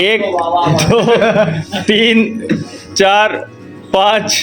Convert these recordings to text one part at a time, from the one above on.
1 2 3 4 5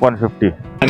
150.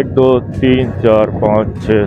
1 2 3 4 5 6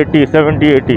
80 70 80.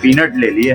Peanut ले लिए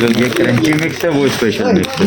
ये क्रंची मिक्स है, वो स्पेशल मिक्स है.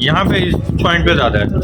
यहाँ पे इस पॉइंट पे ज्यादा है.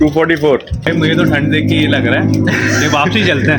244. मुझे तो ठंड देख के ये लग रहा है ये वापसी चलते हैं.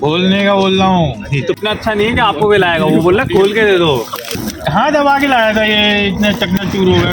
खोलने का बोल रहा हूँ तो इतना अच्छा नहीं है कि आपको भी लाएगा. वो बोल रहा है खोल के दे दो. हाँ दबा के लाया था, ये इतने चकनाचूर हो गए.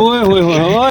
ओए होए होए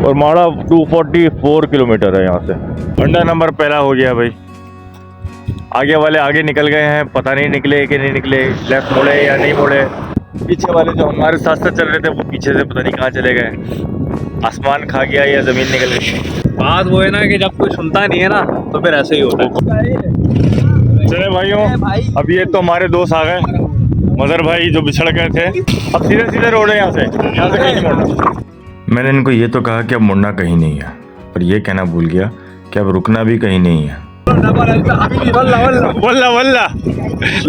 और माड़ा 244 किलोमीटर है यहाँ से। अंडा नंबर पहला हो गया भाई। आगे वाले आगे निकल गए हैं, पता नहीं निकले कि नहीं निकले, लेफ्ट मोड़े या नहीं मोड़े। पीछे वाले जो हमारे साथ साथ चल रहे थे वो पीछे से पता नहीं कहाँ चले गए, आसमान खा गया या जमीन निकल गई। बात वो है ना कि जब कोई सुनता नहीं है ना तो फिर ऐसे ही होता है। चले भाइयों, अब ये तो हमारे दोस्त आ गए, मदर भाई जो बिछड़ गए थे। अब सीधे सीधे रोड है यहाँ से कहीं नहीं मुड़ना। मैंने इनको ये तो कहा कि अब मुड़ना कहीं नहीं है, पर ये कहना भूल गया कि अब रुकना भी कहीं नहीं है। वल्ला वल्ला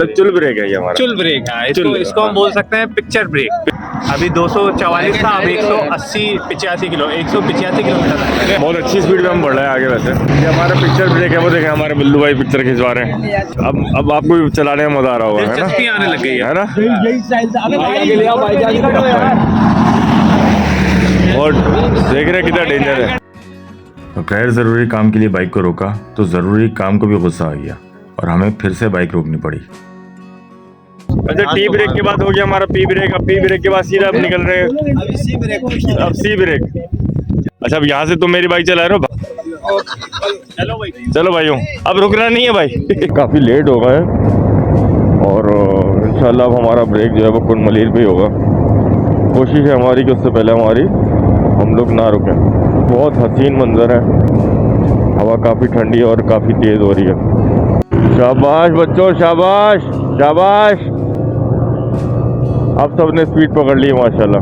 चुल ब्रेक है ये हमारा। चुल ब्रेक है इसको हम बोल सकते हैं पिक्चर ब्रेक। अभी 244 था, अब 185 किलोमीटर है। बहुत अच्छी स्पीड में हम बढ़ रहे हैं आगे। वैसे ये हमारा पिक्चर ब्रेक है, वो देखें हमारे बिल्लू भाई पिक्चर खिंचवा रहे हैं। अब आपको भी चलाने में मजा आ रहा होगा, है ना? दिलचस्पी आने लग गई है ना? और देख रहे हैं कितना डेंजर है। तो गैर ज़रूरी काम के लिए बाइक को रोका तो ज़रूरी काम को भी गुस्सा आ गया और हमें फिर से बाइक रोकनी पड़ी। अच्छा, टी ब्रेक के बाद हो गया हमारा पी ब्रेक। अब पी ब्रेक के बाद सीधा अब निकल रहे हैं अब सी ब्रेक। अच्छा, अब यहाँ से तुम मेरी बाइक चला रहे हो। चलो भाइयों, अब रुकना नहीं है भाई। काफ़ी लेट हो गए और इंशाल्लाह अब हमारा ब्रेक जो है वो कुंडमलीर पे ही होगा। कोशिश है हमारी कि उससे पहले हम लोग ना रुकें। बहुत हसीन मंजर है, हवा काफ़ी ठंडी और काफ़ी तेज़ हो रही है। शाबाश बच्चों, शाबाश शाबाश। आप सब ने स्पीड पकड़ ली माशाल्लाह,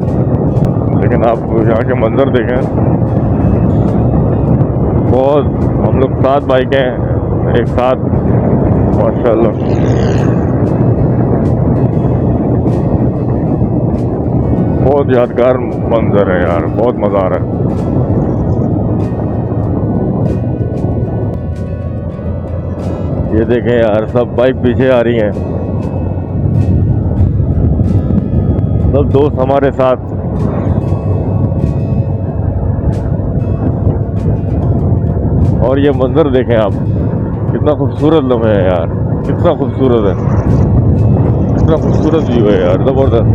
लेकिन आप यहाँ के मंजर देखें। बहुत हम लोग 7 बाइकें एक साथ, माशाल्लाह। बहुत यादगार मंजर है यार, बहुत मज़ा आ रहा है। ये देखें यार, सब बाइक पीछे आ रही हैं, सब दोस्त हमारे साथ। और ये मंजर देखें आप, कितना खूबसूरत लम्हा है यार, कितना खूबसूरत है, कितना खूबसूरत व्यू है यार, ज़बरदस्त।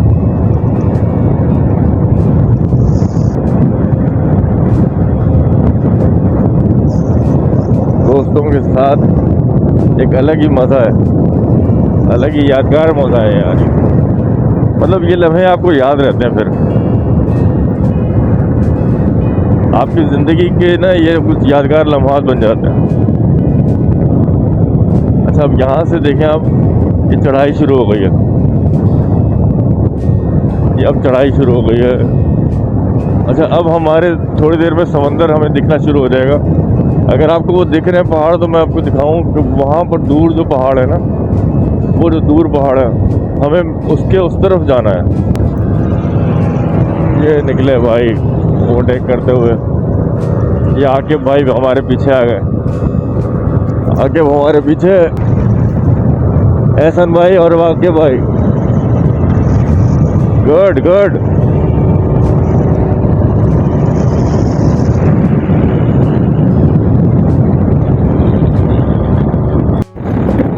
दोस्तों के साथ एक अलग ही मज़ा है, अलग ही यादगार मज़ा है यार। मतलब ये लम्हे आपको याद रहते हैं, फिर आपकी ज़िंदगी के ना ये कुछ यादगार लम्हात बन जाते हैं। अच्छा, अब यहाँ से देखें आप, ये चढ़ाई शुरू हो गई है, ये अब चढ़ाई शुरू हो गई है। अच्छा, अब हमारे थोड़ी देर में समंदर हमें दिखना शुरू हो जाएगा। अगर आपको वो दिख रहे हैं पहाड़, तो मैं आपको दिखाऊं कि वहाँ पर दूर जो पहाड़ है ना, वो जो दूर पहाड़ है, हमें उसके उस तरफ जाना है। ये निकले भाई ओवरटेक करते हुए, ये आके भाई हमारे पीछे आ गए, आके वो हमारे पीछे एहसन भाई और वाके भाई। Good good.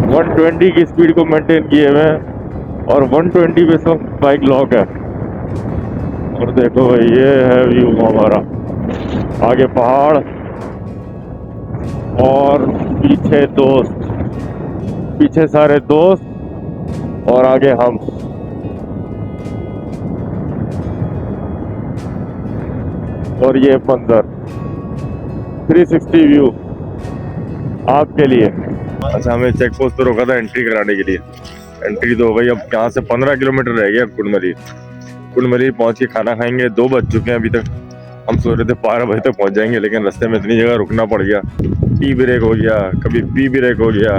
वन 120 की स्पीड को मेंटेन किए हुए हैं और 120 पे सब बाइक लॉक है। और देखो भाई, ये है व्यू हमारा, आगे पहाड़ और पीछे दोस्त, पीछे सारे दोस्त और आगे हम। और ये मंजर 360 व्यू आपके लिए। अच्छा, हमें चेक पोस्ट पे रोका था एंट्री कराने के लिए। एंट्री तो हो गई। अब यहाँ से 15 किलोमीटर रह गया कुंडमलीर पहुँच के खाना खाएंगे। 2 बज चुके हैं अभी तक। हम सोच रहे थे 12 बजे तक पहुँच जाएंगे, लेकिन रास्ते में इतनी जगह रुकना पड़ गया। टी ब्रेक हो गया, कभी पी ब्रेक हो गया,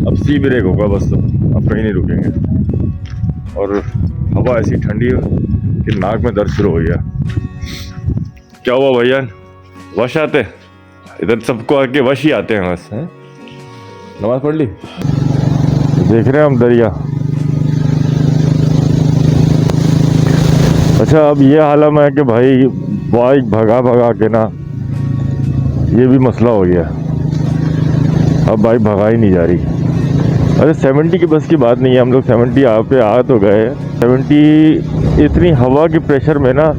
अब सी ब्रेक होगा बस। अब कहीं नहीं रुकेंगे। और हवा ऐसी ठंडी कि नाक में दर्द शुरू हो गया। क्या हुआ भैया, वश आते? इधर सबको आके वश ही आते हैं बस। हैं, नमाज पढ़ ली? देख रहे हैं हम दरिया। अच्छा, अब ये हालत है कि भाई बाइक भगा भगा के ना ये भी मसला हो गया। अब बाइक भगा ही नहीं जा रही। अरे 70 की बस की बात नहीं है, हम लोग 70 पे आ तो गए। 70 इतनी हवा के प्रेशर में ना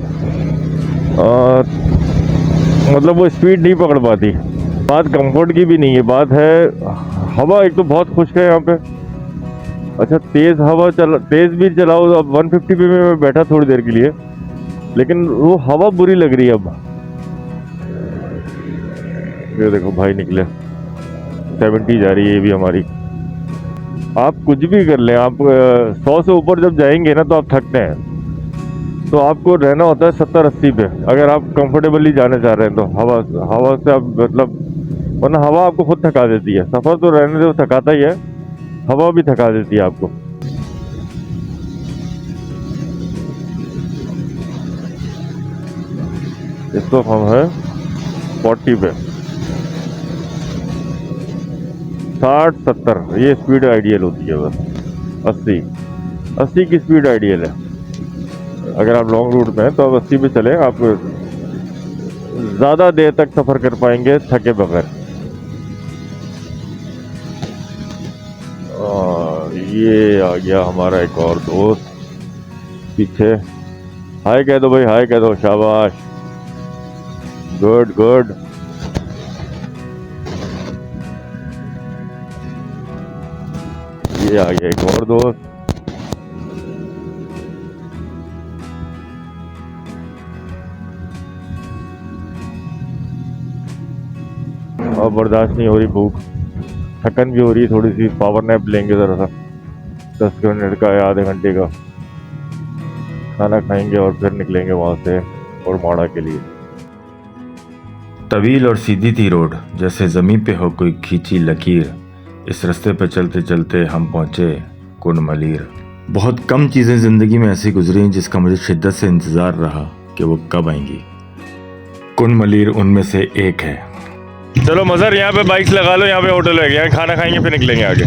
मतलब वो स्पीड नहीं पकड़ पाती। बात कंफर्ट की भी नहीं है, बात है हवा एक तो बहुत खुश्क है यहाँ पे। अच्छा तेज़ हवा तेज़ भी चलाओ। अब 150 पे मैं बैठा थोड़ी देर के लिए, लेकिन वो हवा बुरी लग रही है अब। ये देखो भाई निकले, 70 जा रही है ये भी हमारी। आप कुछ भी कर लें, आप 100 से ऊपर जब जाएंगे ना तो आप थकते हैं। तो आपको रहना होता है 70-80 पे, अगर आप कंफर्टेबली जाना चाह रहे हैं तो। हवा से आप मतलब, वरना हवा आपको खुद थका देती है। सफ़र तो रहने से थकाता ही है, हवा भी थका देती है आपको। इस वक्त हम है 40 पे, 60-70 ये स्पीड आइडियल होती है। बस 80 की स्पीड आइडियल है। अगर आप लॉन्ग रूट में हैं तो आप 80 पे चलें, आप ज़्यादा देर तक सफ़र कर पाएंगे थके बगैर। ये आ गया हमारा एक और दोस्त पीछे। हाय कह दो भाई, हाय कह दो, शाबाश, गुड गुड। ये आ गया एक और दोस्त। अब बर्दाश्त नहीं हो रही भूख, थकन भी हो रही है थोड़ी सी। पावर नैप लेंगे ज़रा सा, 10 मिनट का या आधे घंटे का। खाना खाएंगे और फिर निकलेंगे वहाँ से उरमाड़ा के लिए। तवील और सीधी थी रोड, जैसे ज़मीन पे हो कोई खींची लकीर। इस रास्ते पे चलते चलते हम पहुँचे कुनमलीर। बहुत कम चीज़ें ज़िंदगी में ऐसी गुजरी जिसका मुझे शिद्दत से इंतज़ार रहा कि वो कब आएंगी। कुनमलीर उनमें से एक है। चलो मज़र, यहाँ पे बाइक्स लगा लो, यहाँ पे होटल है, यहाँ खाना खाएंगे फिर निकलेंगे आगे।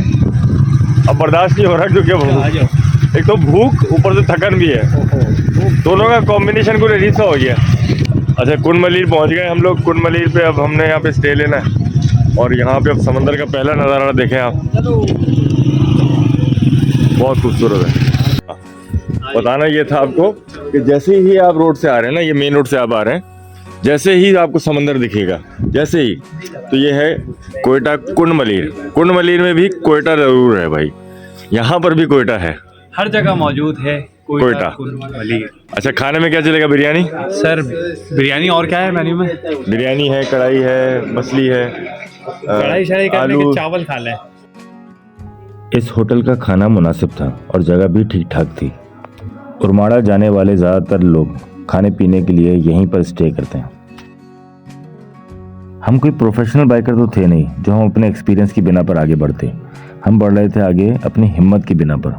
अब बर्दाश्त नहीं हो रहा क्योंकि एक तो भूख, ऊपर से थकन भी है, दोनों का कॉम्बिनेशन कुछ अजीब सा हो गया। अच्छा कुनमलीर पहुँच गए हम लोग। कुनमलीर पे अब हमने यहाँ पे स्टे लेना है और यहाँ पे अब समंदर का पहला नज़ारा देखें आप, बहुत खूबसूरत है। बताना ये था आपको कि जैसे ही आप रोड से आ रहे हैं ना, ये मेन रोड से आप आ रहे हैं, जैसे ही आपको समंदर दिखेगा, जैसे ही, तो ये है कोयटा कुनमलीर। कुनमलीर में भी कोयटा ज़रूर है भाई, यहाँ पर भी कोयटा है, हर जगह मौजूद है कोयटा। कुनमलीर। अच्छा खाने में क्या चलेगा? बिरयानी सर, बिरयानी और क्या है मेन्यू में? बिरयानी है, कढ़ाई है, मछली है, कढ़ाई शढ़ाई करने के चावल खा लें। इस होटल का खाना मुनासिब था और जगह भी ठीक ठाक थी। उरमाड़ा जाने वाले ज़्यादातर लोग खाने पीने के लिए यहीं पर स्टे करते हैं। हम कोई प्रोफेशनल बाइकर तो थे नहीं जो हम अपने एक्सपीरियंस की बिना पर आगे बढ़ते। हम बढ़ रहे थे आगे अपनी हिम्मत की बिना पर।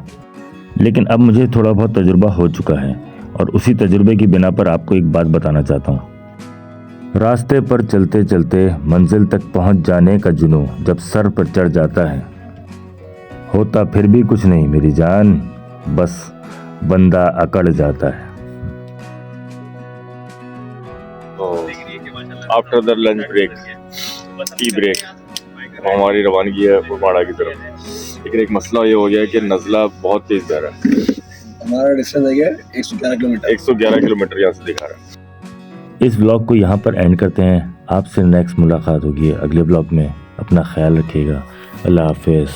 लेकिन अब मुझे थोड़ा बहुत तजुर्बा हो चुका है और उसी तजुर्बे की बिना पर आपको एक बात बताना चाहता हूँ। रास्ते पर चलते चलते मंजिल तक पहुँच जाने का जुनून जब सर पर चढ़ जाता है, होता फिर भी कुछ नहीं मेरी जान, बस बंदा अकड़ जाता है। After the lunch break, tea break, हमारी रवानगी है उरमाड़ा की तरफ। लेकिन एक मसला ये हो गया है कि नज़ला बहुत तेज जा रहा है। हमारा डिस्टेंस है 111 किलोमीटर। 111 किलोमीटर यहाँ से दिखा रहा है। इस व्लॉग को यहाँ पर एंड करते हैं। आपसे नेक्स्ट मुलाकात होगी अगले व्लॉग में। अपना ख्याल रखिएगा। अल्लाह हाफिज़।